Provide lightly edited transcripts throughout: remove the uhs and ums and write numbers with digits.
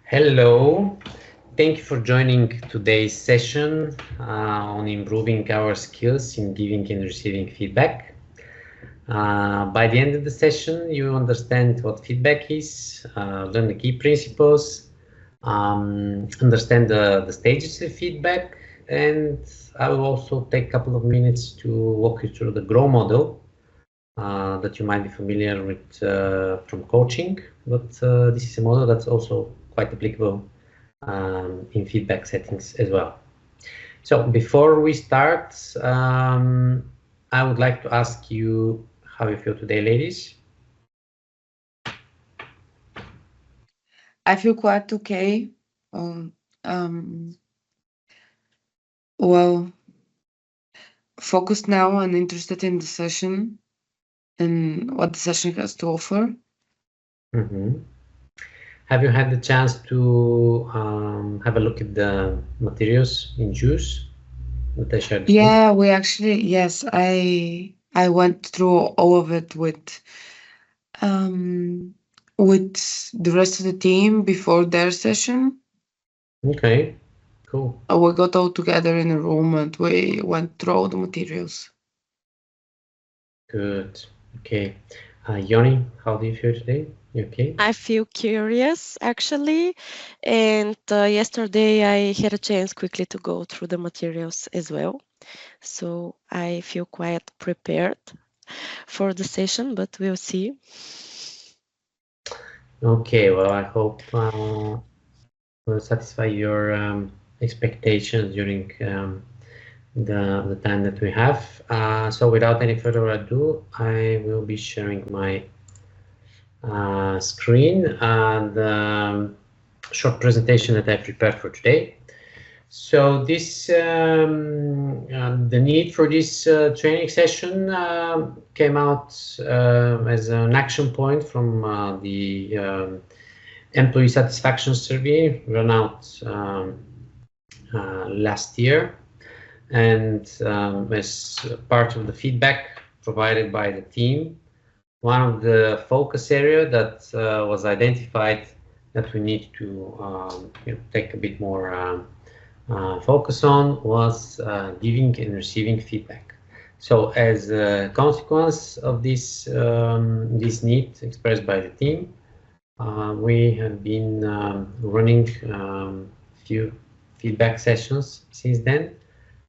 Hello, thank you for joining today's session on improving our skills in giving and receiving feedback. By the end of the session, you understand what feedback is, learn the key principles, understand the stages of feedback, and I will also take a couple of minutes to walk you through the GROW model that you might be familiar with from coaching, but this is a model that's also quite applicable in feedback settings as well. So before we start, I would like to ask you how you feel today, ladies. I feel quite okay. Well, focused now and interested in the session and what the session has to offer. Have you had the chance to have a look at the materials in JUICE that I shared? Yeah, we actually, yes, I went through all of it with the rest of the team before their session. Okay, cool. We got all together in a room and we went through all the materials. Good. Okay. Yoni, how do you feel today? You okay? I feel curious actually, and yesterday I had a chance quickly to go through the materials as well. So I feel quite prepared for the session, but we'll see. Okay, well, I hope we'll satisfy your expectations during the time that we have. So without any further ado, I will be sharing my screen and short presentation that I prepared for today. So this the need for this training session came out as an action point from the employee satisfaction survey run out last year, and as part of the feedback provided by the team, one of the focus area that was identified that we need to take a bit more focus on was giving and receiving feedback. So as a consequence of this this need expressed by the team, we have been running few feedback sessions since then,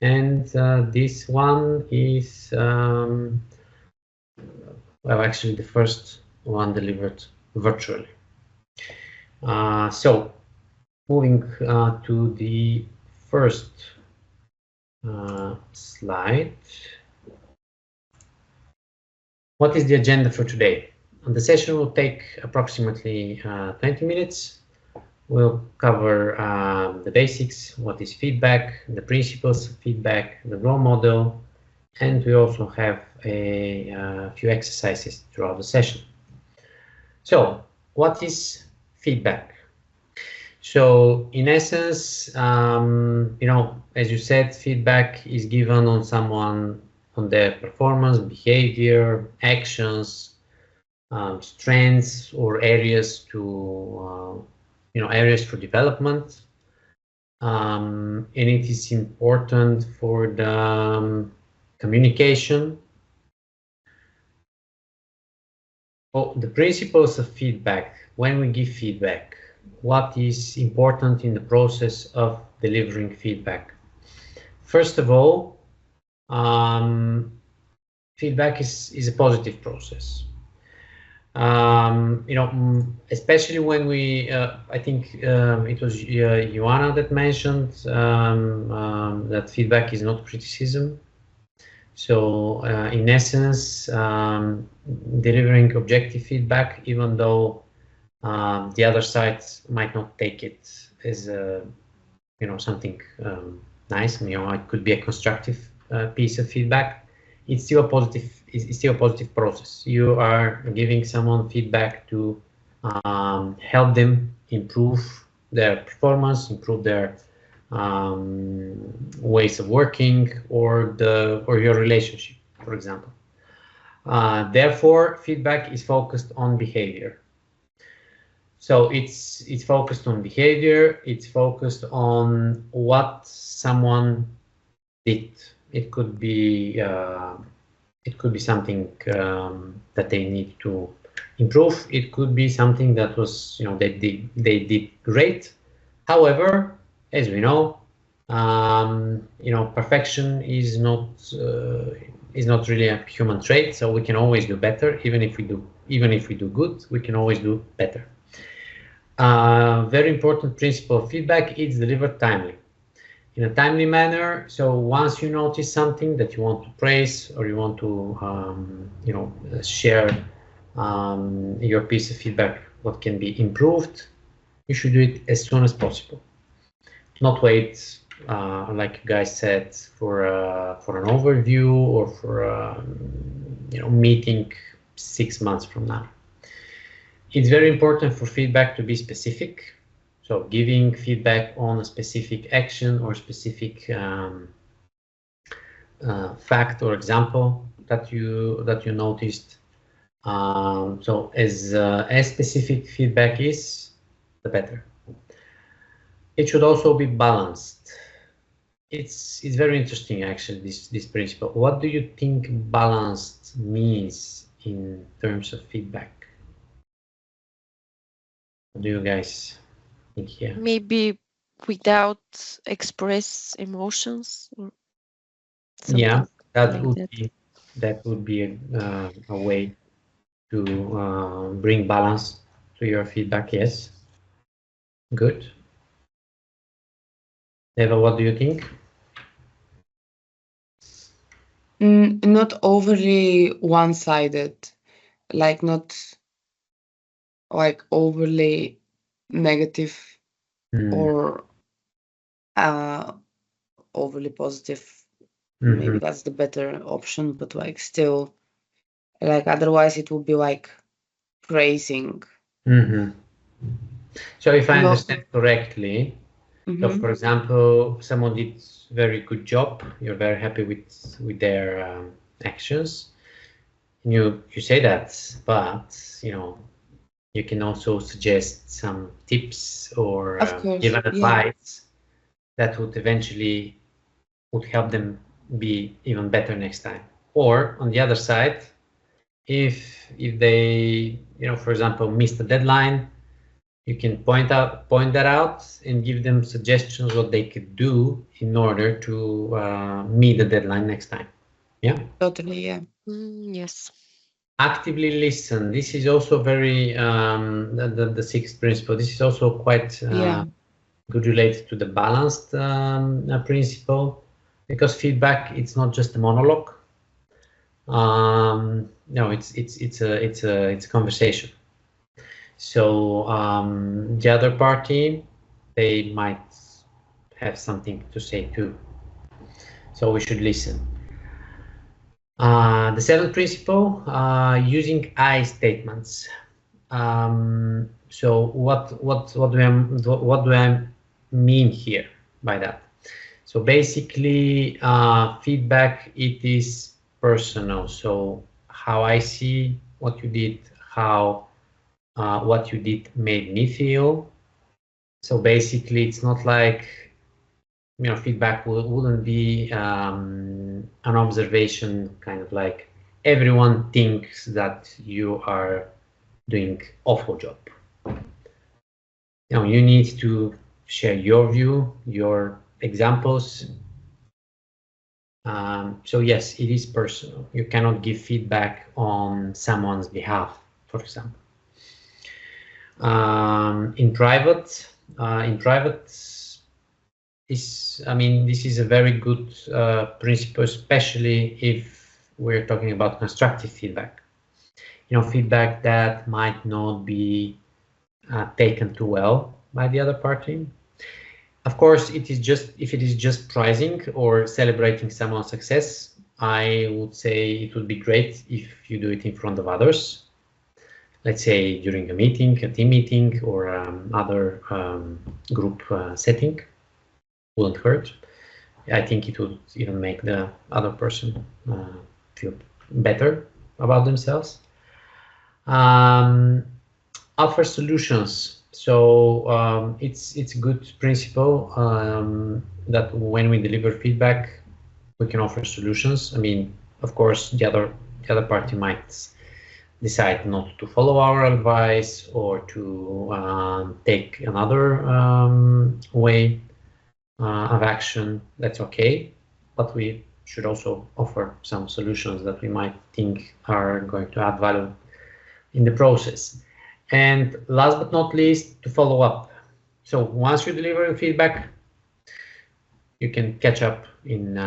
and this one is well, actually the first one delivered virtually. So moving to the first slide. What is the agenda for today? The session will take approximately 20 minutes. We'll cover the basics, what is feedback, the principles of feedback, the role model, and we also have a few exercises throughout the session. So what is feedback? So in essence, as you said, feedback is given on someone, on their performance, behavior, actions, strengths, or areas to, areas for development. And it is important for the communication. The principles of feedback. When we give feedback, what is important in the process of delivering feedback? First of all, feedback is a positive process. Especially when we, I think it was Joanna that mentioned that feedback is not criticism. So in essence, delivering objective feedback, even though the other side might not take it as something nice, it could be a constructive piece of feedback. It's still a positive. It's still a positive process. You are giving someone feedback to help them improve their performance, improve their ways of working, or your relationship, for example. Therefore, feedback is focused on behavior. So it's focused on behavior. It's focused on what someone did. It could be something that they need to improve. It could be something that was, they did great. However, as we know, perfection is not really a human trait. So we can always do better. Even if we do good, we can always do better. Very important principle of feedback is delivered timely, in a timely manner. So once you notice something that you want to praise, or you want to share your piece of feedback, what can be improved, you should do it as soon as possible. Not wait, like you guys said, for an overview or for a meeting 6 months from now. It's very important for feedback to be specific. So giving feedback on a specific action or specific fact or example that you noticed. So as specific feedback is, the better. It should also be balanced. It's very interesting, actually, this principle. What do you think balanced means in terms of feedback? What do you guys think here? Maybe without express emotions or something. Yeah, that like would be a way to bring balance to your feedback. Yes, good. Eva, what do you think? Not overly one-sided, like not like overly negative or overly positive. Maybe that's the better option, but like still, like otherwise it would be like praising. So if I understand correctly, so for example, someone did very good job, you're very happy with their actions, and you say that, but you can also suggest some tips or give advice that would eventually help them be even better next time. Or on the other side, if they for example missed the deadline, you can point that out and give them suggestions what they could do in order to meet the deadline next time. Yeah, totally. Yeah. Yes. Actively listen. This is also very the sixth principle. This is also quite good related to the balanced principle, because feedback, it's not just a monologue. No, it's a conversation. So the other party, they might have something to say too. So we should listen. The seventh principle, using I statements. So what do I mean here by that? So basically, feedback, it is personal. So how I see what you did, how what you did made me feel. So basically, it's not like feedback wouldn't be an observation, kind of like everyone thinks that you are doing awful job. You need to share your view, your examples. So yes, it is personal. You cannot give feedback on someone's behalf, for example. In private, this is a very good principle, especially if we're talking about constructive feedback. Feedback that might not be taken too well by the other party. Of course, if it is just praising or celebrating someone's success, I would say it would be great if you do it in front of others. Let's say during a meeting, a team meeting, or other group setting. Wouldn't hurt. I think it would even make the other person feel better about themselves. offer solutions. So it's a good principle that when we deliver feedback, we can offer solutions. I mean, of course, the other party might decide not to follow our advice or to take another way of action. That's okay, but we should also offer some solutions that we might think are going to add value in the process. And last but not least, to follow up. So once you deliver feedback, you can catch up in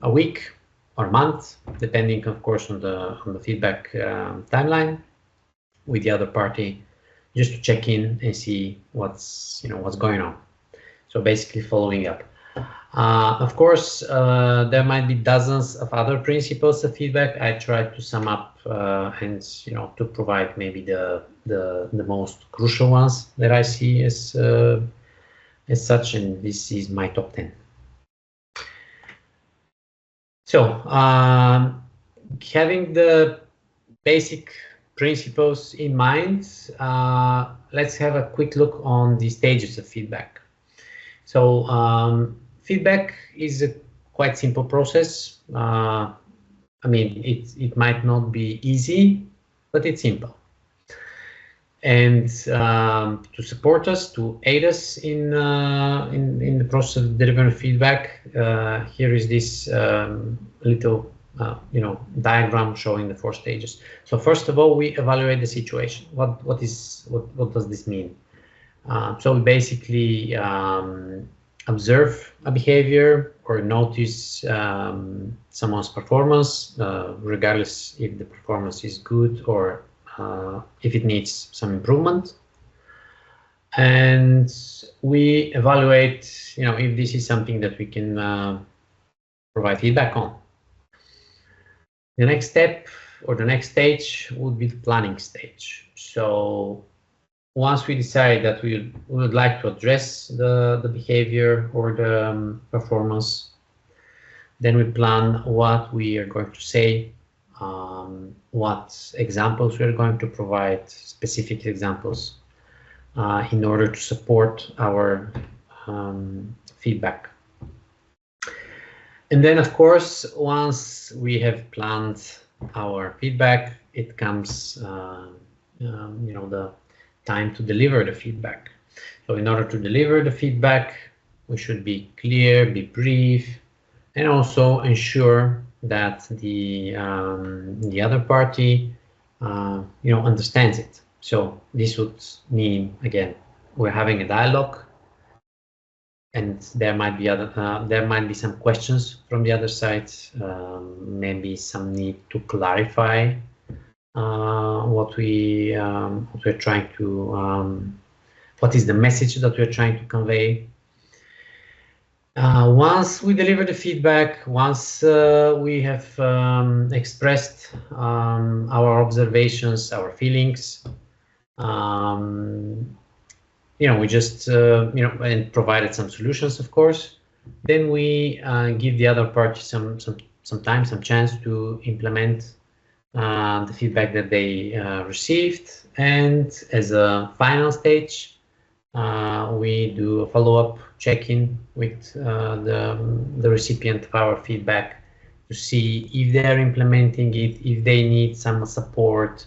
a week or month, depending, of course, on the feedback timeline with the other party, just to check in and see what's going on. So basically, following up. Of course, there might be dozens of other principles of feedback. I tried to sum up and to provide maybe the most crucial ones that I see as such, and this is my top 10. So having the basic principles in mind, let's have a quick look on the stages of feedback. So feedback is a quite simple process. I mean, it might not be easy, but it's simple. And to support us, to aid us in the process of delivering feedback, here is this little diagram showing the 4 stages. So first of all, we evaluate the situation. What does this mean? So we basically observe a behavior or notice someone's performance, regardless if the performance is good or if it needs some improvement. And we evaluate, if this is something that we can provide feedback on. The next step or the next stage would be the planning stage. So once we decide that we would like to address the behavior or the performance, then we plan what we are going to say, what examples we are going to provide, specific examples, in order to support our feedback. And then, of course, once we have planned our feedback, it comes, the time to deliver the feedback. So in order to deliver the feedback, we should be clear, be brief, and also ensure that the other party understands it. So this would mean, again, we're having a dialogue, and there might be some questions from the other side, maybe some need to clarify what we're trying to, what is the message that we're trying to convey. Once we deliver the feedback, once we have expressed our observations, our feelings, we just and provided some solutions, of course, then we give the other party some time, some chance to implement the feedback that they received. And as a final stage, we do a follow-up check-in with the recipient of our feedback to see if they're implementing it, if they need some support,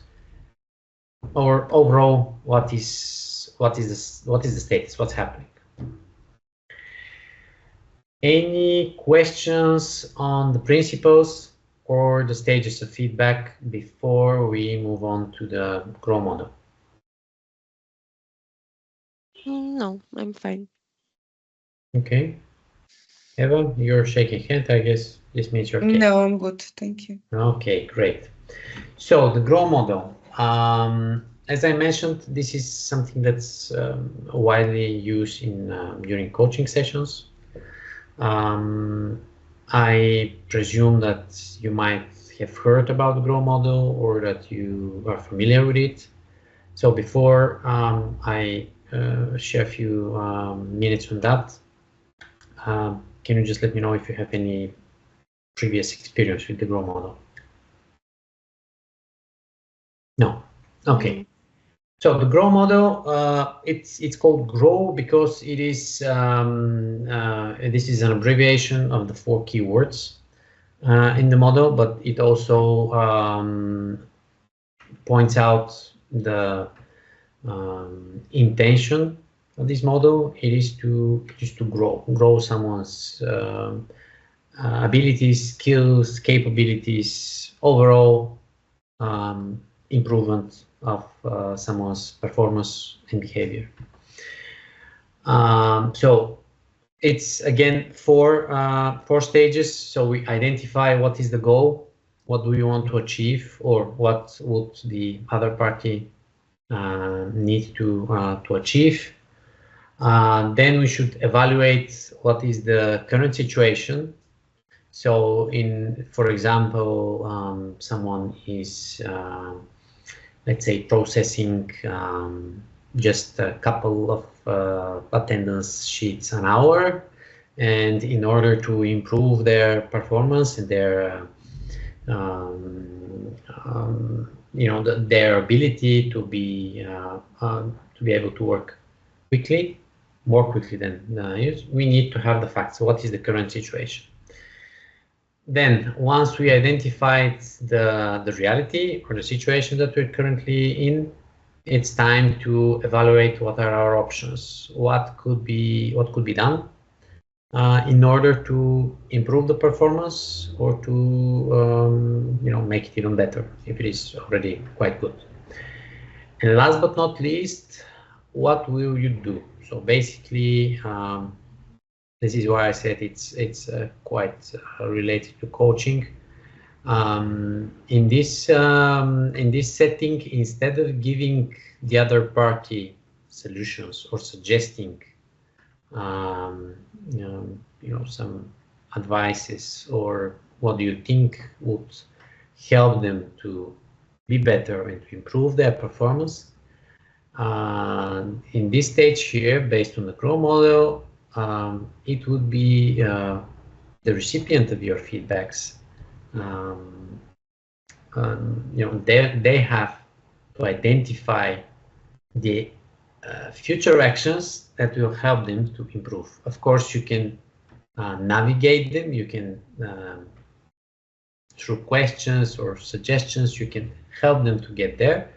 or overall what is the status, what's happening. Any questions on the principles or the stages of feedback before we move on to the GROW model? No, I'm fine. Okay. Eva, you're shaking hand. I guess this means you're okay. No, I'm good. Thank you. Okay, great. So the GROW model. As I mentioned, this is something that's widely used during coaching sessions. I presume that you might have heard about the GROW model or that you are familiar with it. So before I share a few minutes on that, can you just let me know if you have any previous experience with the GROW model? No. Okay. So the GROW model, it's called GROW because it is this is an abbreviation of the 4 keywords in the model, but it also points out the intention of this model. It is to grow someone's abilities, skills, capabilities, overall improvement of someone's performance and behavior. So it's again four stages. So we identify what is the goal, what do we want to achieve, or what would the other party need to achieve. Then we should evaluate what is the current situation. So for example, someone is let's say processing just a couple of attendance sheets an hour, and in order to improve their performance and their their ability to be able to work quickly, more quickly than we need to have the facts. So what is the current situation? Then, once we identified the reality or the situation that we're currently in, it's time to evaluate what are our options, what could be done in order to improve the performance or to make it even better if it is already quite good. And last but not least, what will you do? So basically, this is why I said it's quite related to coaching. In this setting, instead of giving the other party solutions or suggesting some advices or what do you think would help them to be better and to improve their performance, in this stage here, based on the GROW model, it would be the recipient of your feedbacks. They have to identify the future actions that will help them to improve. Of course, you can navigate them. You can through questions or suggestions, you can help them to get there.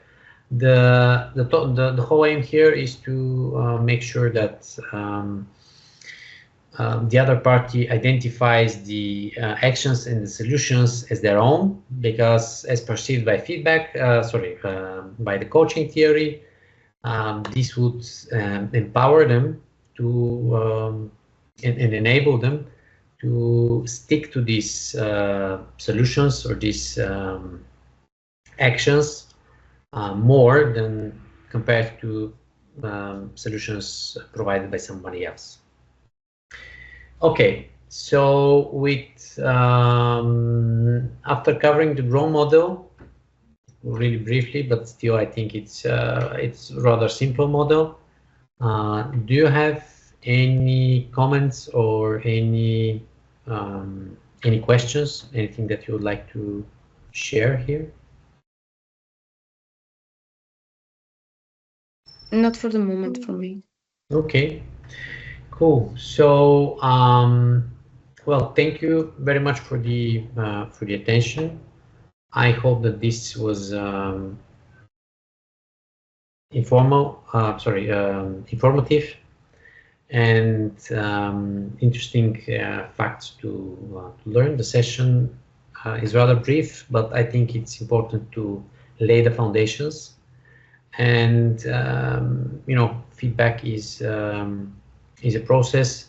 The whole aim here is to make sure that the other party identifies the actions and the solutions as their own, because as perceived by feedback, by the coaching theory, this would empower them to and enable them to stick to these solutions or these actions more than compared to solutions provided by somebody else. Okay, so with after covering the GROW model really briefly, but still I think it's rather simple model. Do you have any comments or any questions? Anything that you would like to share here? Not for the moment for me. Okay, cool. So, well, thank you very much for the attention. I hope that this was informative and interesting facts to learn. The session is rather brief, but I think it's important to lay the foundations. And feedback is a process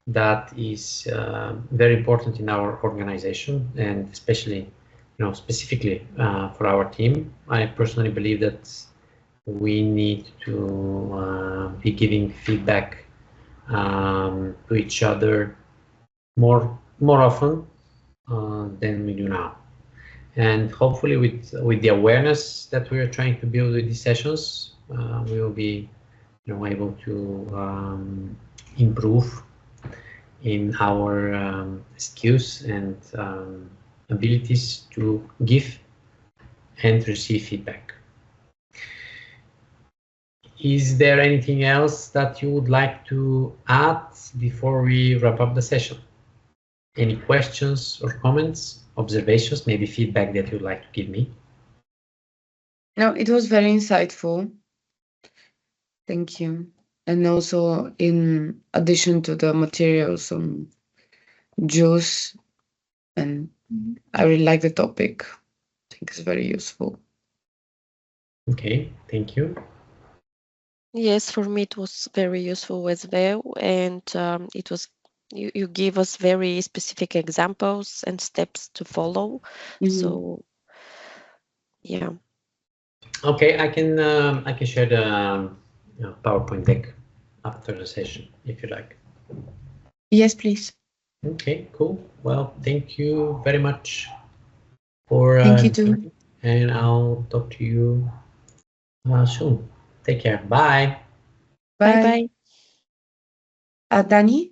that is very important in our organization, and especially specifically for our team. I personally believe that we need to be giving feedback to each other more often than we do now. And hopefully with the awareness that we are trying to build with these sessions, we will be able to improve in our skills and abilities to give and receive feedback. Is there anything else that you would like to add before we wrap up the session? Any questions or comments, observations, maybe feedback that you'd like to give me? No, it was very insightful. Thank you. And also, in addition to the materials on juice, and I really like the topic. I think it's very useful. Okay, thank you. Yes, for me it was very useful as well, and it was you give us very specific examples and steps to follow. So yeah. Okay, I can share the PowerPoint deck after the session if you like. Yes, please. Okay, cool. Well, thank you very much for Thank you too. joining, and I'll talk to you soon. Take care. Bye. Bye Bye. bye. Dani?